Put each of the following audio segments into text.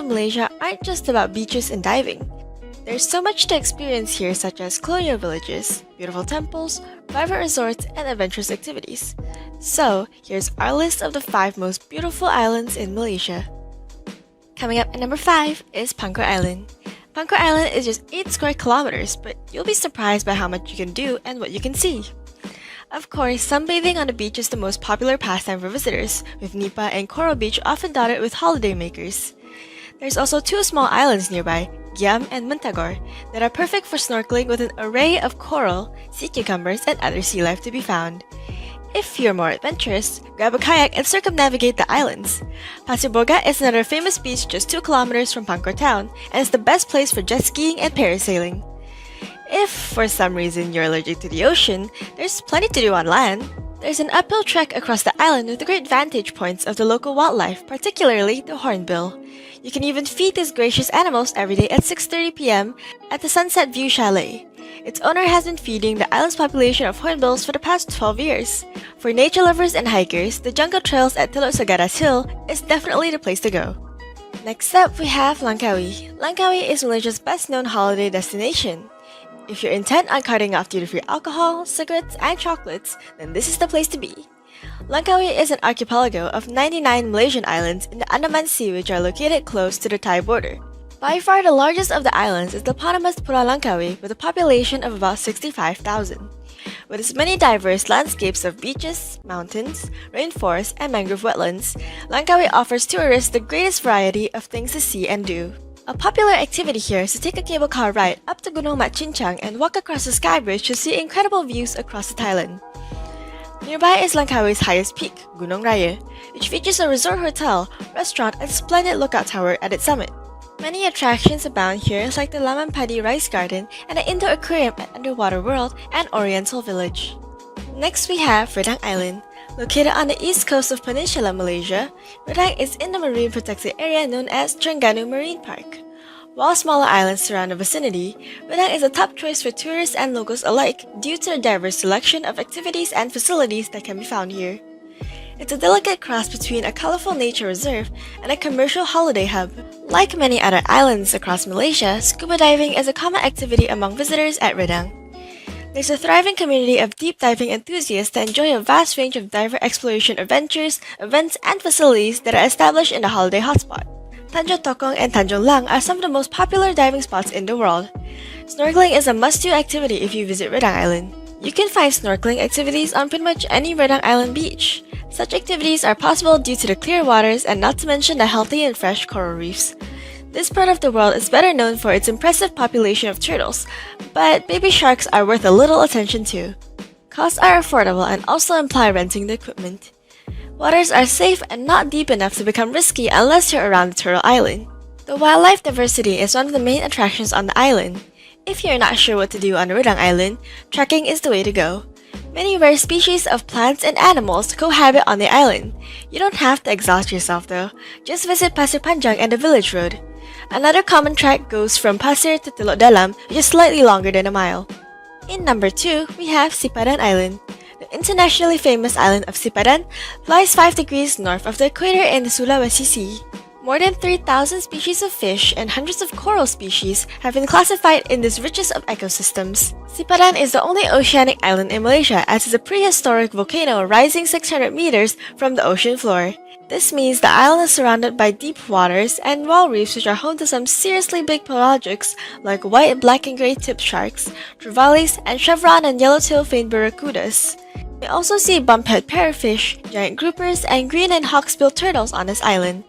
of Malaysia aren't just about beaches and diving. There's so much to experience here, such as colonial villages, beautiful temples, private resorts, and adventurous activities. So, here's our list of the 5 most beautiful islands in Malaysia. Coming up at number 5 is Pankor Island. Pankor Island is just 8 square kilometers, but you'll be surprised by how much you can do and what you can see. Of course, sunbathing on the beach is the most popular pastime for visitors, with Nipa and Coral Beach often dotted with holidaymakers. There's also 2 small islands nearby, Giam and Mentagor, that are perfect for snorkeling with an array of coral, sea cucumbers, and other sea life to be found. If you're more adventurous, grab a kayak and circumnavigate the islands. Pasir Boga is another famous beach just 2 kilometers from Pankor town, and is the best place for jet skiing and parasailing. If, for some reason, you're allergic to the ocean, there's plenty to do on land. There's an uphill trek across the island with the great vantage points of the local wildlife, particularly the hornbill. You can even feed these gracious animals every day at 6:30 p.m. at the Sunset View Chalet. Its owner has been feeding the island's population of hornbills for the past 12 years. For nature lovers and hikers, the jungle trails at Teluk Sagaras Hill is definitely the place to go. Next up, we have Langkawi. Langkawi is Malaysia's best-known holiday destination. If you're intent on cutting off duty-free alcohol, cigarettes, and chocolates, then this is the place to be. Langkawi is an archipelago of 99 Malaysian islands in the Andaman Sea which are located close to the Thai border. By far the largest of the islands is the eponymous Pulau Langkawi with a population of about 65,000. With its many diverse landscapes of beaches, mountains, rainforests, and mangrove wetlands, Langkawi offers tourists the greatest variety of things to see and do. A popular activity here is to take a cable car ride up to Gunung Mat Chincang and walk across the sky bridge to see incredible views across the Thailand. Nearby is Langkawi's highest peak, Gunung Raya, which features a resort hotel, restaurant, and splendid lookout tower at its summit. Many attractions abound here like the Laman Padi Rice Garden and an indoor aquarium at Underwater World and Oriental Village. Next we have Redang Island. Located on the east coast of Peninsular Malaysia, Redang is in the marine protected area known as Terengganu Marine Park. While smaller islands surround the vicinity, Redang is a top choice for tourists and locals alike due to the diverse selection of activities and facilities that can be found here. It's a delicate cross between a colorful nature reserve and a commercial holiday hub. Like many other islands across Malaysia, scuba diving is a common activity among visitors at Redang. There's a thriving community of deep diving enthusiasts that enjoy a vast range of diver exploration adventures, events, and facilities that are established in the holiday hotspot. Tanjung Tokong and Tanjung Lang are some of the most popular diving spots in the world. Snorkeling is a must-do activity if you visit Redang Island. You can find snorkeling activities on pretty much any Redang Island beach. Such activities are possible due to the clear waters and not to mention the healthy and fresh coral reefs. This part of the world is better known for its impressive population of turtles, but baby sharks are worth a little attention too. Costs are affordable and also imply renting the equipment. Waters are safe and not deep enough to become risky unless you're around the Turtle Island. The wildlife diversity is one of the main attractions on the island. If you're not sure what to do on Redang Island, trekking is the way to go. Many rare species of plants and animals cohabit on the island. You don't have to exhaust yourself though, just visit Pasir Panjang and the village road. Another common trek goes from Pasir to Teluk Dalam, which is slightly longer than a mile. In number 2, we have Sipadan Island. The internationally famous island of Sipadan lies 5 degrees north of the equator in the Sulawesi Sea. More than 3,000 species of fish and hundreds of coral species have been classified in this richest of ecosystems. Sipadan is the only oceanic island in Malaysia as it's a prehistoric volcano rising 600 meters from the ocean floor. This means the island is surrounded by deep waters and wall reefs which are home to some seriously big pelagics like white, black, and gray tip sharks, trevallies, and chevron and yellowtail veined barracudas. We also see bumphead parrotfish, giant groupers, and green and hawksbill turtles on this island.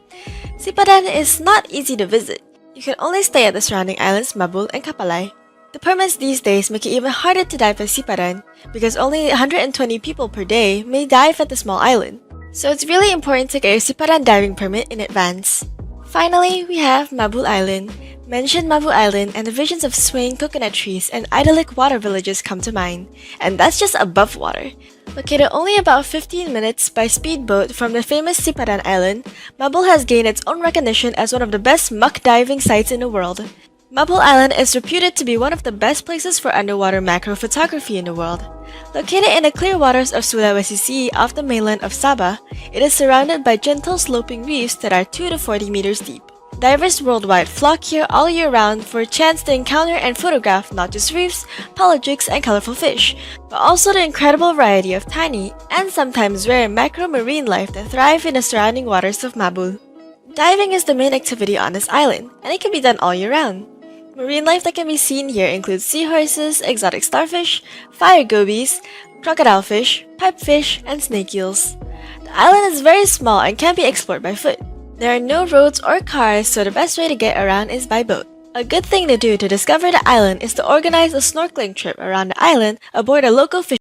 Sipadan is not easy to visit. You can only stay at the surrounding islands Mabul and Kapalai. The permits these days make it even harder to dive at Sipadan because only 120 people per day may dive at the small island. So it's really important to get your Sipadan diving permit in advance. Finally, we have Mabul Island. Mention Mabul Island and the visions of swaying coconut trees and idyllic water villages come to mind. And that's just above water. Located only about 15 minutes by speedboat from the famous Sipadan Island, Mabul has gained its own recognition as one of the best muck diving sites in the world. Mabul Island is reputed to be one of the best places for underwater macro photography in the world. Located in the clear waters of Sulawesi Sea off the mainland of Sabah, it is surrounded by gentle sloping reefs that are 2 to 40 meters deep. Divers worldwide flock here all year round for a chance to encounter and photograph not just reefs, pelagics, and colorful fish, but also the incredible variety of tiny and sometimes rare macro-marine life that thrive in the surrounding waters of Mabul. Diving is the main activity on this island, and it can be done all year round. Marine life that can be seen here includes seahorses, exotic starfish, fire gobies, crocodile fish, pipefish, and snake eels. The island is very small and can be explored by foot. There are no roads or cars, so the best way to get around is by boat. A good thing to do to discover the island is to organize a snorkeling trip around the island aboard a local fishing